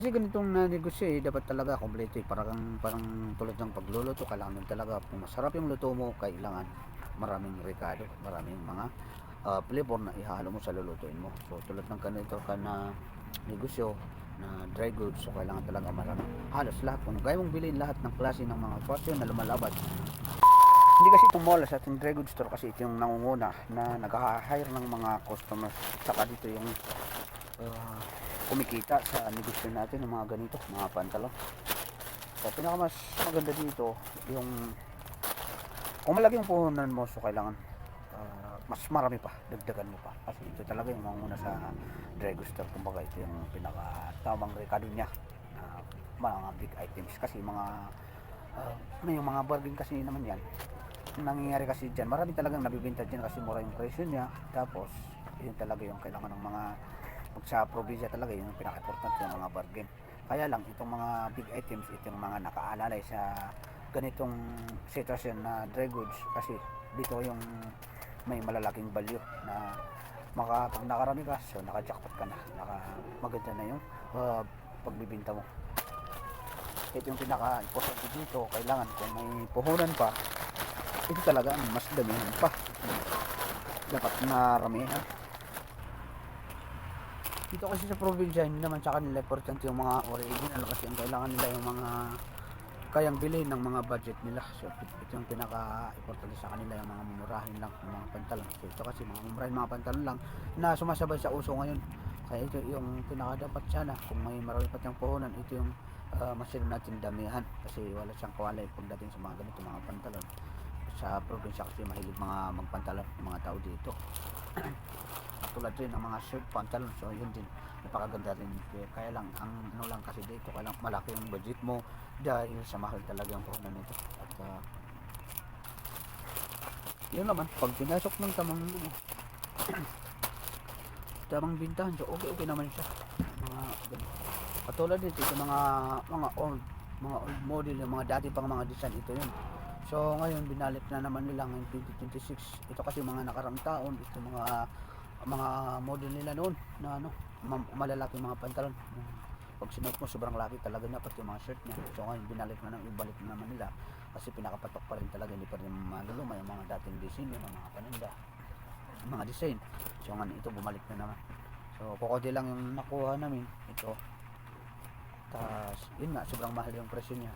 Kasi ganitong negosyo dapat talaga kompleto parang tulad ng pagluluto, kailangan talaga kung masarap yung luto mo, kailangan maraming rekado, maraming mga flavor na ihalo mo sa lulutuin mo. So tulad ng ganito ka na negosyo na dry goods, so kailangan talaga marami, halos lahat kung kaya mong bilhin lahat ng klase ng mga fashion na lumalabas. Hindi kasi itong mall sa ating dry goods store, kasi ito yung nangunguna na nag-hire ng mga customers, saka dito yung kumikita sa negosyo natin ng mga ganito, mga pantalon. So pinaka mas maganda dito yung kung malaki yung puhunan mo, so kailangan mas marami pa, dagdagan mo pa, kasi ito talaga yung manguna sa dry goods store. Kumbaga ito yung pinaka tamang rekado niya na mga big items, kasi mga may yung mga bargain kasi naman yan nangyayari kasi dyan, marami talagang nabibenta dyan kasi mura yung presyo niya. Tapos yun talaga yung kailangan ng mga pag sa probinsya talaga yun yung pinaka-important yung mga bargain. Kaya lang itong mga big items, itong mga nakaalalay sa ganitong sitwasyon na dry goods, kasi dito yung may malalaking value na pag nakarami ka, so naka-jackpot ka na, maganda na yung pagbibinta mo. Ito yung pinaka-importante dito, kailangan kung may puhunan pa, ito talaga mas damihan pa, dapat maramihan. Dito kasi sa probinsya hindi naman sa kanila importante yung mga original, kasi ang kailangan nila yung mga kayang bilhin ng mga budget nila. So ito yung pinaka-importante sa kanila, yung mga mumurahin lang, yung mga pantalon. So ito kasi mga mumurahin mga pantalon lang na sumasabay sa uso ngayon. Kaya ito yung pinaka-dapat sana, kung may marami pa tiyang puhunan, ito yung masyado natin damihan, kasi wala siyang kawalay pagdating sa mga ganito mga pantalon. Sa probinsya kasi mahilig mga magpantalon ng mga tao dito. Tulad rin ng mga shirt, pantalon, so yun din napakaganda rin. Kaya lang ang ano lang kasi dito, kailang malaki yung budget mo dahil sa mahal talaga yung puhunan nito. At yun naman, pag pinasok ng tamang bintahan, so okay naman siya. Mga katulad dito, ito mga old model, yung mga dati pang mga design, ito yun. So ngayon binalik na naman nila ngayong 2026. Ito kasi mga nakarang taon, ito mga model nila noon na malalaki mga pantalon. Pag sinuot mo sobrang laki talaga niya, pati yung mga shirt niya. So ngayon binalik na ibalik na naman nila, kasi pinakapatok pa rin talaga, hindi pa rin maluluma yung mga dating disenyo ng mga paninda, mga design. So ngayon ito bumalik na naman. So kokode lang yung nakuha namin ito. Tapos yun nga, sobrang mahal yung presyo niya.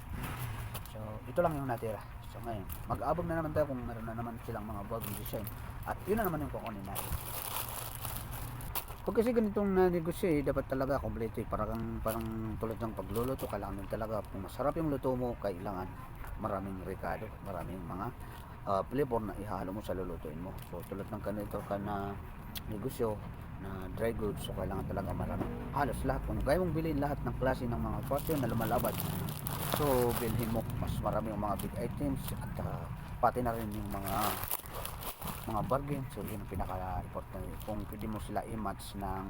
So ito lang yung natira. So ngayon mag-aabang na naman tayo kung meron na naman silang mga bagong design, at yun na naman yung kukunin natin. Pag kasi ganitong negosyo dapat talaga kompleto parang tulad ng pagluluto, kailangan talaga kung masarap yung luto mo, kailangan maraming rekado, maraming mga flavor na ihalo mo sa lulutuin mo. So tulad ng ganito ka na negosyo na dry goods, so kailangan talaga marami, halos lahat kung kaya mong bilhin lahat ng klase ng mga fashion na lumalabas, so bilhin mo mas marami yung mga big items, at pati na rin yung mga bargain. So yun ang pinaka-important, kung pwede mo sila i-match ng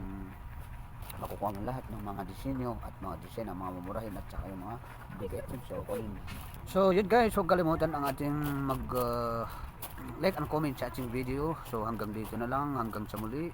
makukuha mo lahat ng mga disenyo at mga design ng mga mumurahin, at saka yung mga big items. So yun guys, huwag kalimutan ang ating mag like and comment sa ating video. So hanggang dito na lang, hanggang sa muli.